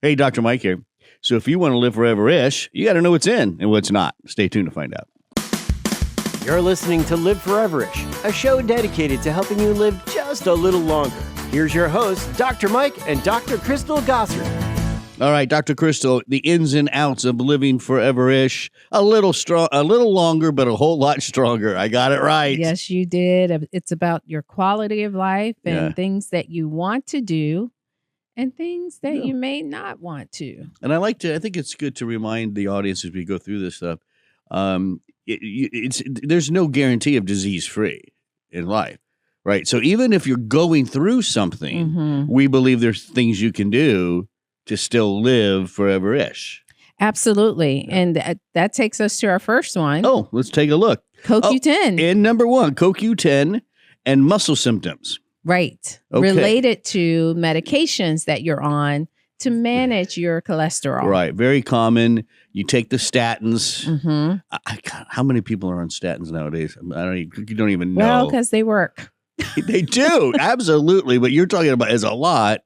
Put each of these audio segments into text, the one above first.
Hey, Dr. Mike here. So if you want to live forever-ish, you got to know what's in and what's not. Stay tuned to find out. You're listening to Live Foreverish, a show dedicated to helping you live just a little longer. Here's your hosts, Dr. Mike and Dr. Crystal Gossard. All right, Dr. Crystal, the ins and outs of living forever-ish. A little longer, but a whole lot stronger. I got it right. Yes, you did. It's about your quality of life and things that you want to do and things that you may not want to. And I think it's good to remind the audience as we go through this stuff, there's no guarantee of disease-free in life, right? So even if you're going through something, we believe there's things you can do to still live forever-ish. Absolutely. Yeah. And that takes us to our first one. Oh, let's take a look. CoQ10. And number one, CoQ10 and muscle symptoms. Right. Okay. Related to medications that you're on to manage your cholesterol. Right. Very common. You take the statins. How many people are on statins nowadays? You don't even know. Well, because they work. They do. Absolutely. But you're talking about is a lot.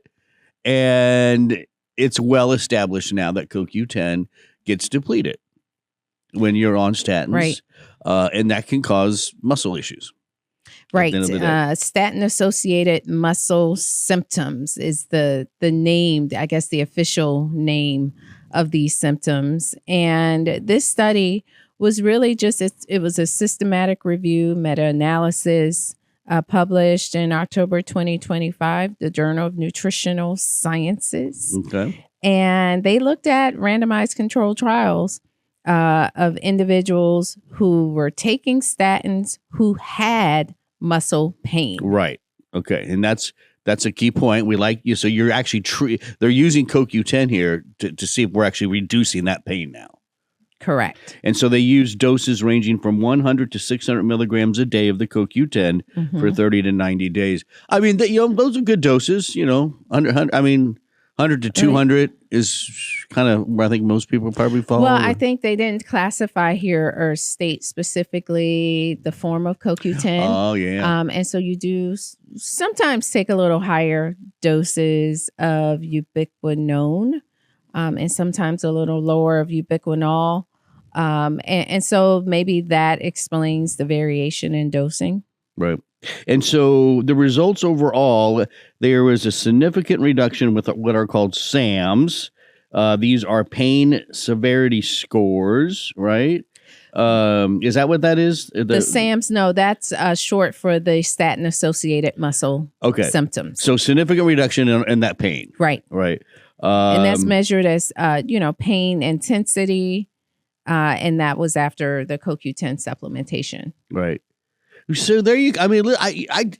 And it's well established now that CoQ10 gets depleted when you're on statins. Right. And that can cause muscle issues. Right. Statin-associated muscle symptoms is the name, I guess the official name of these symptoms. And this study was really just, it was a systematic review, meta-analysis published in October 2025, the Journal of Nutritional Sciences. Okay. And they looked at randomized controlled trials of individuals who were taking statins who had muscle pain. Right. Okay. And that's a key point. We like you. So you're actually they're using CoQ10 here to see if we're actually reducing that pain now. Correct. And so they use doses ranging from 100 to 600 milligrams a day of the CoQ10 for 30 to 90 days. I mean, those are good doses, 100 to 200 is kind of where I think most people probably fall. Well, I think they didn't classify here or state specifically the form of CoQ10. Oh, yeah. And so you do sometimes take a little higher doses of ubiquinone and sometimes a little lower of ubiquinol. And so maybe that explains the variation in dosing. Right. And so the results overall, there was a significant reduction with what are called SAMs. These are pain severity scores, right? Is that what that is? The SAMs, no, that's short for the statin-associated muscle symptoms. So significant reduction in that pain. Right. Right. And that's measured as, pain intensity. And that was after the CoQ10 supplementation. Right. So there you go. I mean, I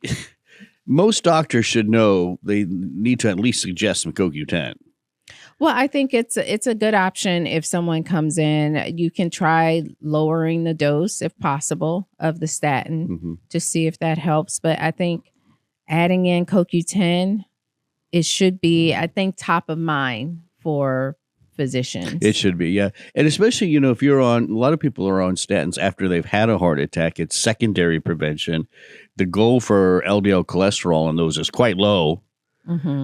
most doctors should know they need to at least suggest some CoQ10. Well, I think it's a good option if someone comes in. You can try lowering the dose, if possible, of the statin to see if that helps. But I think adding in CoQ10, it should be, I think, top of mind for physicians. It should be, yeah. And especially, if you're a lot of people are on statins after they've had a heart attack. It's secondary prevention. The goal for LDL cholesterol in those is quite low.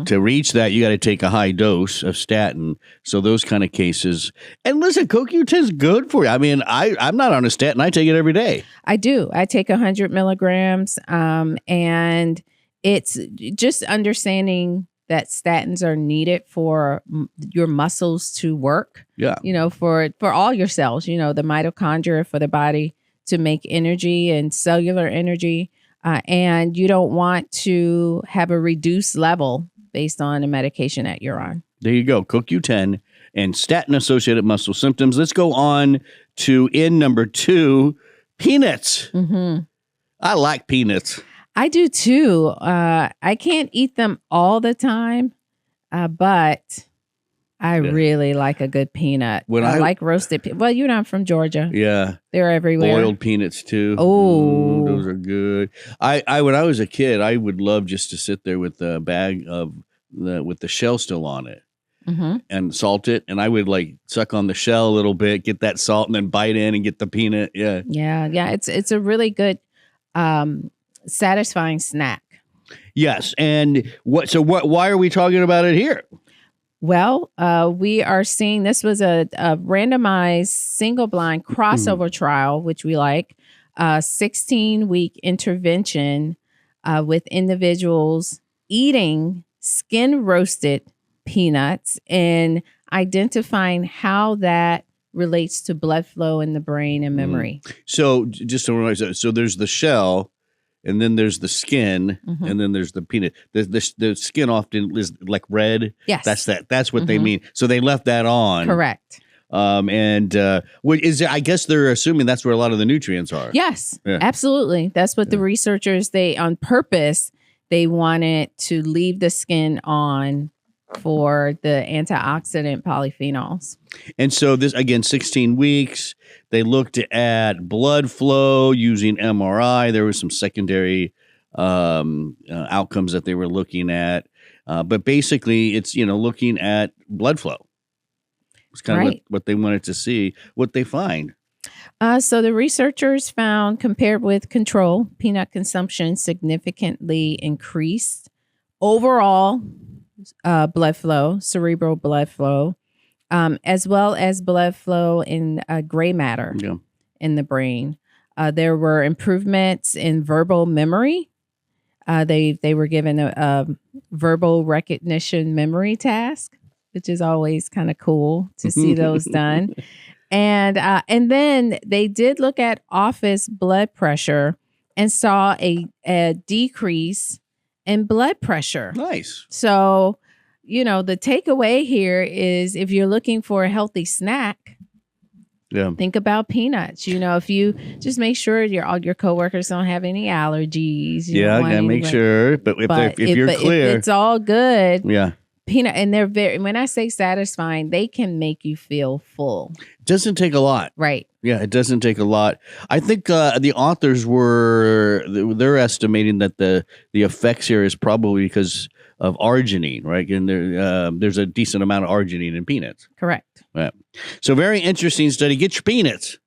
To reach that, you got to take a high dose of statin. So those kind of cases. And listen, CoQ10 is good for you. I mean, I'm not on a statin. I take it every day. I do. I take 100 milligrams. And it's just understanding that statins are needed for your muscles to work. Yeah. For all your cells, the mitochondria for the body to make energy and cellular energy. And you don't want to have a reduced level based on the medication that you're on. There you go. CoQ10 and statin-associated muscle symptoms. Let's go on to number 2, peanuts. I like peanuts. I do too. I can't eat them all the time, but I really like a good peanut. I like roasted. Well, I'm from Georgia. Yeah, they're everywhere. Boiled peanuts too. Oh, those are good. I when I was a kid, I would love just to sit there with a bag with the shell still on it. And salt it, and I would suck on the shell a little bit, get that salt, and then bite in and get the peanut. Yeah. It's a really good satisfying snack. Yes. And why are we talking about it here? Well, we are seeing this was a randomized single-blind crossover trial, which we like, 16-week intervention with individuals eating skin-roasted peanuts and identifying how that relates to blood flow in the brain and memory. So just to remind, so there's the shell, and then there's the skin, and then there's the peanut. The skin often is like red. Yes. That's what they mean. So they left that on. Correct. What is it? I guess they're assuming that's where a lot of the nutrients are. Yes, absolutely. That's what the researchers, on purpose, they wanted to leave the skin on for the antioxidant polyphenols. And so this, again, 16 weeks, they looked at blood flow using MRI. There were some secondary outcomes that they were looking at. But basically, it's, looking at blood flow. It's kind of what they wanted to see, what they find. So the researchers found, compared with control, peanut consumption significantly increased overall blood flow, cerebral blood flow, as well as blood flow in gray matter in the brain. There were improvements in verbal memory. They were given a verbal recognition memory task, which is always kind of cool to see those done. And then they did look at office blood pressure and saw a decrease in blood pressure. Nice. So, the takeaway here is if you're looking for a healthy snack, think about peanuts. If you just make sure all your coworkers don't have any allergies. I gotta make sure. But if you're clear, if it's all good. Yeah. Peanut, and they're when I say satisfying, they can make you feel full. Doesn't take a lot. Right. Yeah, it doesn't take a lot. I think the authors they're estimating that the effects here is probably because of arginine, right? And there's a decent amount of arginine in peanuts. Correct. Yeah. So very interesting study. Get your peanuts.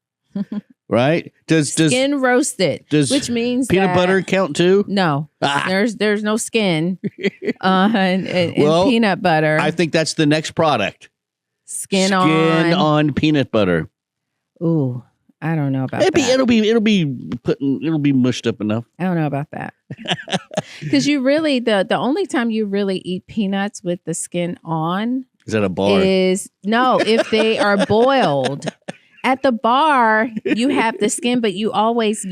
Right? Does skin roasted, which means peanut butter count too? No, there's no skin in peanut butter. I think that's the next product. Skin on peanut butter. Ooh, I don't know about that. It'll be mushed up enough. I don't know about that. Because you really the only time you really eat peanuts with the skin on is at a bar. If they are boiled. At the bar, you have the skin, but you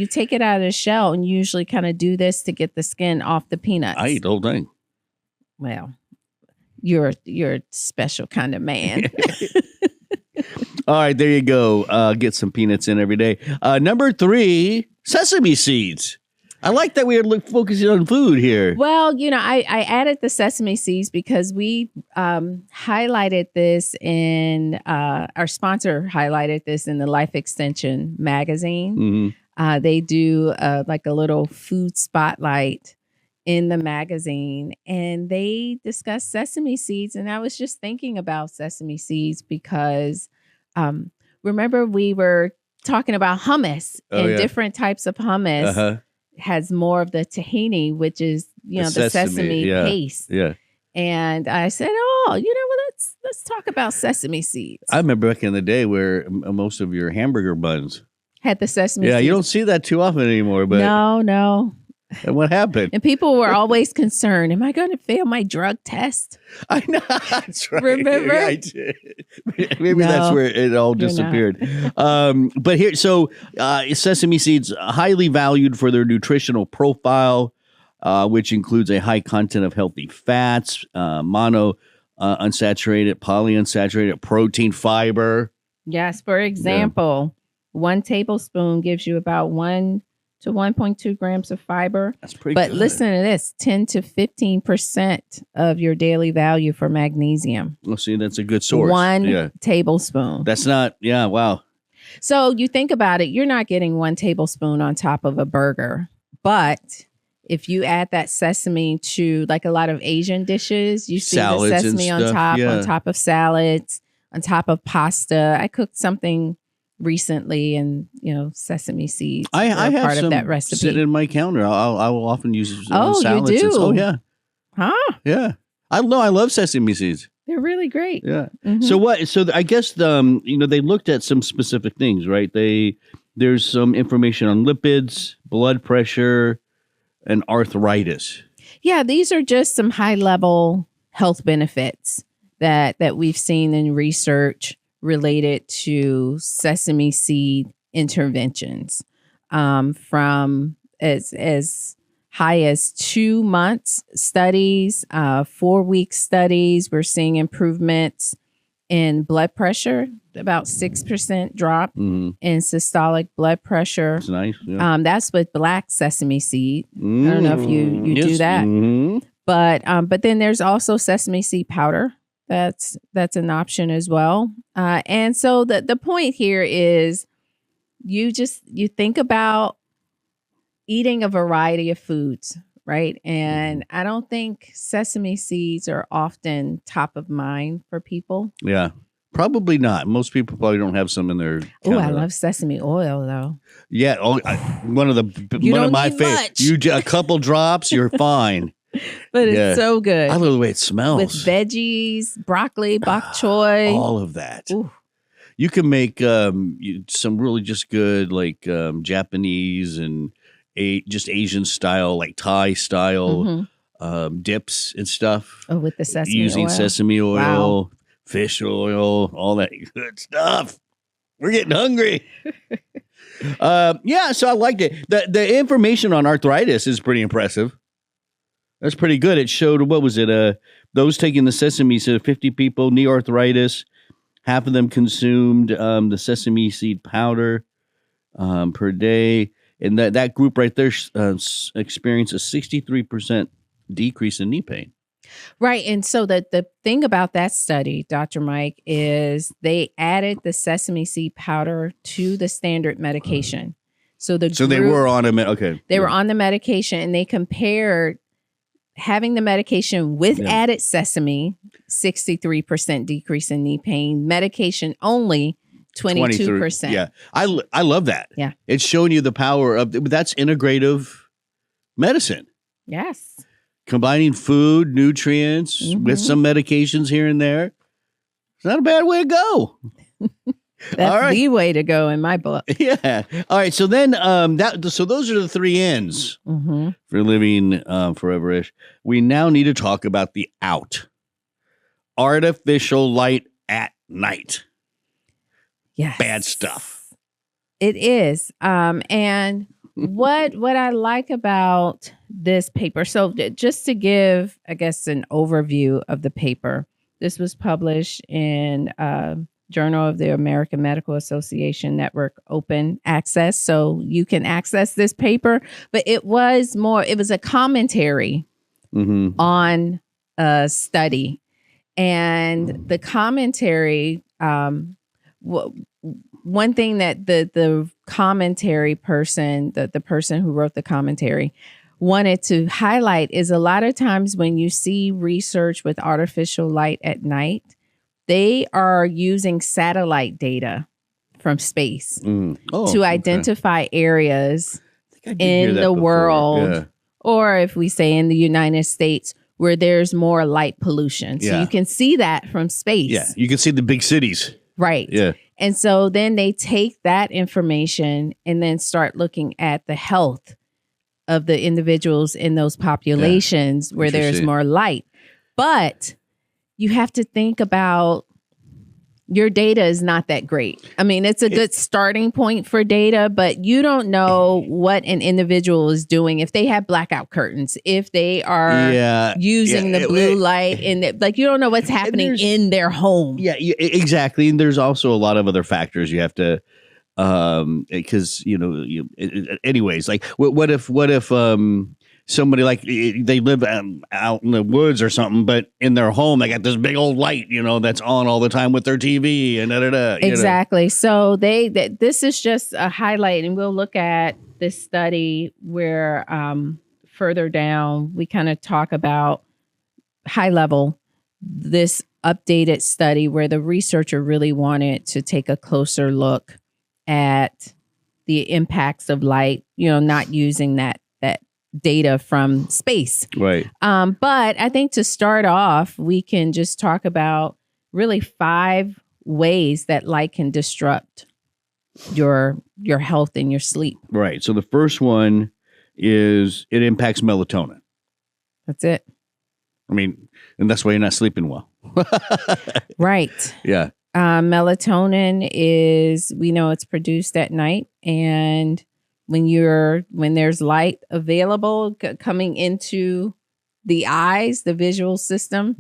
take it out of the shell and usually kind of do this to get the skin off the peanuts. I eat the whole thing. Well, you're a special kind of man. All right, there you go. Get some peanuts in every day. Number 3, sesame seeds. I like that we are focusing on food here. Well, I added the sesame seeds because we highlighted this in our sponsor highlighted this in the Life Extension magazine. They do like a little food spotlight in the magazine, and they discuss sesame seeds. And I was just thinking about sesame seeds because remember we were talking about hummus and different types of hummus. Has more of the tahini, which is the sesame paste. Yeah. And I said, let's talk about sesame seeds. I remember back in the day where most of your hamburger buns had the sesame seeds. Yeah, you don't see that too often anymore. But no. And what happened? And people were always concerned, am I going to fail my drug test? I know. That's right. Remember? I did. Maybe that's where it all disappeared. But here, so sesame seeds, highly valued for their nutritional profile, which includes a high content of healthy fats, mono unsaturated, polyunsaturated, protein, fiber. Yes. For example, 1 tablespoon gives you about 1 to 1.2 grams of fiber. That's pretty good. But listen to this, 10 to 15% of your daily value for magnesium. Well, see, that's a good source. 1 tablespoon. That's not, wow. So you think about it, you're not getting 1 tablespoon on top of a burger. But if you add that sesame to like a lot of Asian dishes, you see salads the sesame on top of salads, on top of pasta. I cooked something recently, and sesame seeds I have part some of that recipe sit in my counter. I will often use salads. You do? Oh yeah. Huh? Yeah. I love sesame seeds. They're really great. Yeah. So I guess they looked at some specific things, right? There's some information on lipids, blood pressure, and arthritis. Yeah, these are just some high-level health benefits that we've seen in research related to sesame seed interventions, from as high as 2 months studies, 4-week studies. We're seeing improvements in blood pressure, about 6% drop in systolic blood pressure. That's nice. Yeah. That's with black sesame seed. I don't know if you do that, but then there's also sesame seed powder. That's an option as well. And so the point here is you think about eating a variety of foods, right? And I don't think sesame seeds are often top of mind for people. Yeah, probably not. Most people probably don't have some in their. Oh, I love sesame oil though. Yeah, one of my favorites. A couple drops, you're fine. But it's so good. I love the way it smells. With veggies, broccoli, bok choy. All of that. Ooh. You can make some really just good Japanese and just Asian style, like Thai style dips and stuff. Oh, with the sesame using oil. Sesame oil, fish oil, all that good stuff. We're getting hungry. So I liked it. The information on arthritis is pretty impressive. That's pretty good. It showed, what was it? Those taking the sesame seed, 50 people, knee arthritis. Half of them consumed the sesame seed powder per day. And that group right there experienced a 63% decrease in knee pain. Right. And so the thing about that study, Dr. Mike, is they added the sesame seed powder to the standard medication. So they were on They were on the medication, and they compared having the medication with added sesame, 63% decrease in knee pain, medication only, 22%. Yeah. I love that. Yeah. It's showing you the power of that's integrative medicine. Yes. Combining food, nutrients with some medications here and there. It's not a bad way to go. That's the way to go in my book. Yeah. All right. So then so those are the 3 N's for living foreverish. We now need to talk about the out. Artificial light at night. Yes. Bad stuff. It is. And what I like about this paper, so just to give, I guess, an overview of the paper, this was published in Journal of the American Medical Association Network Open Access. So you can access this paper, but it was a commentary on a study. And the commentary, one thing that the commentary person, the person who wrote the commentary, wanted to highlight is a lot of times when you see research with artificial light at night, they are using satellite data from space to identify areas in the world, or if we say in the United States, where there's more light pollution. So you can see that from space. Yeah, you can see the big cities. Right. Yeah. And so then they take that information and then start looking at the health of the individuals in those populations where there's more light. But you have to think about your data is not that great. I mean, it's a good starting point for data, but you don't know what an individual is doing if they have blackout curtains, if they are using the blue light, and you don't know what's happening in their home. Yeah, exactly. And there's also a lot of other factors you have to, because anyways, like what if somebody like they live out in the woods or something, but in their home they got this big old light, that's on all the time with their TV and Exactly. So this is just a highlight, and we'll look at this study where further down we kind of talk about high level this updated study where the researcher really wanted to take a closer look at the impacts of light, not using that data from space. Right. But I think to start off, we can just talk about really 5 ways that light can disrupt your health and your sleep. Right. So the first one is it impacts melatonin. That's it. I mean, and that's why you're not sleeping well. Right. Yeah. Melatonin is, we know it's produced at night, and when there's light available coming into the eyes, the visual system,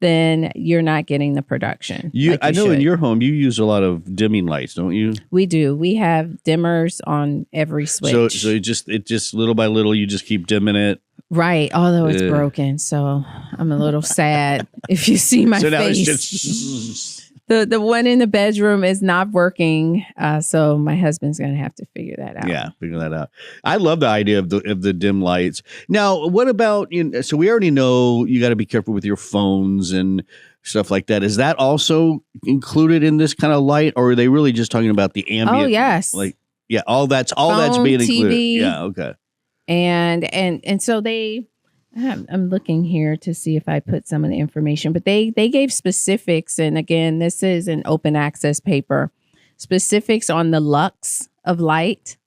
then you're not getting the production. I know in your home you use a lot of dimming lights, don't you? We do. We have dimmers on every switch. So it just little by little you just keep dimming it. Right. Although it's broken, so I'm a little sad if you see my face. Now it's just the one in the bedroom is not working, so my husband's going to have to figure that out. Yeah, figure that out. I love the idea of the dim lights. Now, what about so we already know you got to be careful with your phones and stuff like that. Is that also included in this kind of light, or are they really just talking about the ambient? Oh, yes. All that's being included. TV, yeah, okay. And so I'm looking here to see if I put some of the information, but they gave specifics. And again, this is an open access paper, specifics on the lux of light,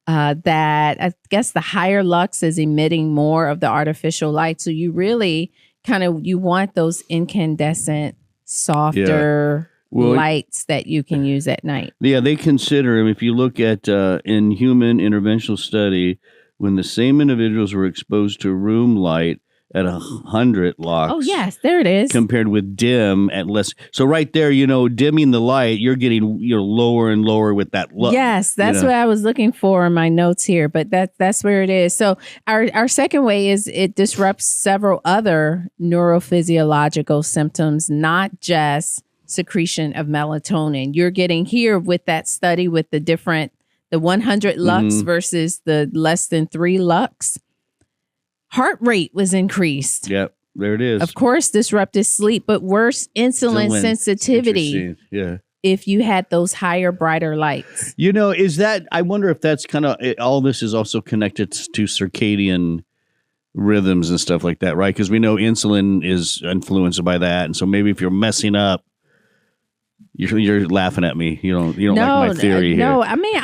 that I guess the higher lux is emitting more of the artificial light. So you really you want those incandescent, softer lights that you can use at night. Yeah, they consider, if you look at in human interventional study, when the same individuals were exposed to room light at 100 lux. Oh, yes, there it is. Compared with dim at less. So right there, dimming the light, you're getting lower and lower with that lux. Yes, that's what I was looking for in my notes here, but that's where it is. So our second way is it disrupts several other neurophysiological symptoms, not just secretion of melatonin. You're getting here with that study with the 100 lux versus the less than 3 lux. Heart rate was increased. Yep, there it is. Of course, disrupted sleep, but worse insulin sensitivity. Yeah. If you had those higher, brighter lights. I wonder if that's kind of, all this is also connected to circadian rhythms and stuff like that, right? Because we know insulin is influenced by that. And so maybe if you're messing up, you're laughing at me. You don't like my theory here. No, I mean,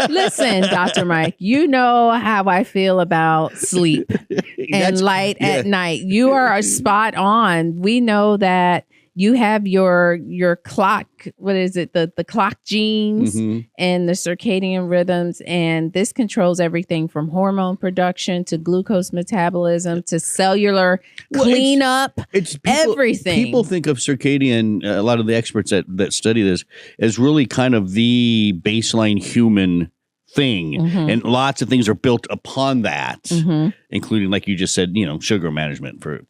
listen, Dr. Mike, you know how I feel about sleep and light at night. You are spot on. We know that you have your clock, what is it? The clock genes and the circadian rhythms. And this controls everything from hormone production to glucose metabolism to cellular cleanup. It's everything. People think of circadian, a lot of the experts that study this, as really kind of the baseline human thing. And lots of things are built upon that, including, like you just said, sugar management for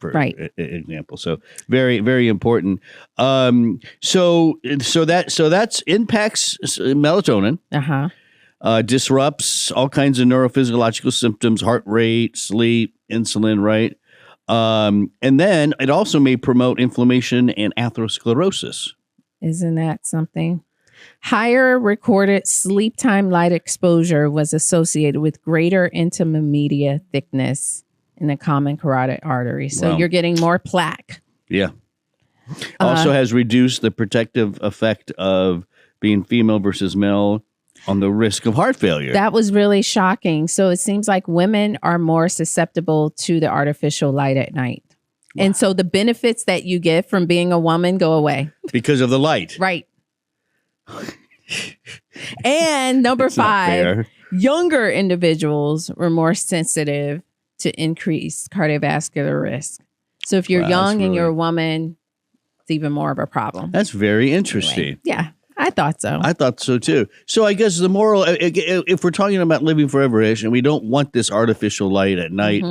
example. So very, very important. So that's impacts melatonin, disrupts all kinds of neurophysiological symptoms, heart rate, sleep, insulin, right? And then it also may promote inflammation and atherosclerosis. Isn't that something? Higher recorded sleep time light exposure was associated with greater intima media thickness in the common carotid artery. So you're getting more plaque. Yeah. Also has reduced the protective effect of being female versus male on the risk of heart failure. That was really shocking. So it seems like women are more susceptible to the artificial light at night. Wow. And so the benefits that you get from being a woman go away. Because of the light. Right. And number 5, younger individuals were more sensitive to increased cardiovascular risk. So if you're young and you're a woman, it's even more of a problem. That's very interesting. Anyway, yeah, I thought so. I thought so too. So I guess the moral, if we're talking about living foreverish and we don't want this artificial light at night,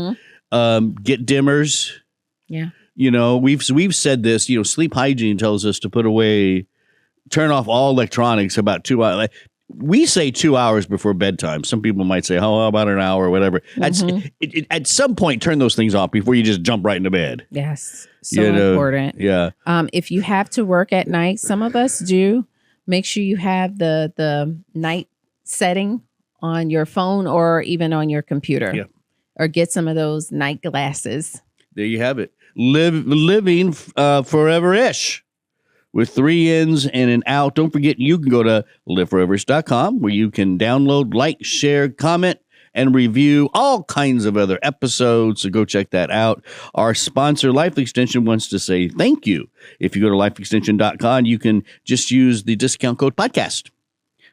get dimmers. Yeah. We've said this, sleep hygiene tells us to turn off all electronics about 2 hours. We say 2 hours before bedtime. Some people might say, how about an hour or whatever. At some point, turn those things off before you just jump right into bed. Yes. So important. Yeah. If you have to work at night, some of us do, make sure you have the night setting on your phone or even on your computer. Yeah. or get some of those night glasses. There you have it. Living Foreverish with 3 ins and an out. Don't forget, you can go to liveforeverish.com where you can download, like, share, comment, and review all kinds of other episodes. So go check that out. Our sponsor, Life Extension, wants to say thank you. If you go to lifeextension.com, you can just use the discount code podcast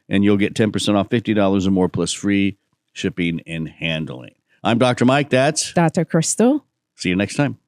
and you'll get 10% off $50 or more plus free shipping and handling. I'm Dr. Mike. That's Dr. Crystal. See you next time.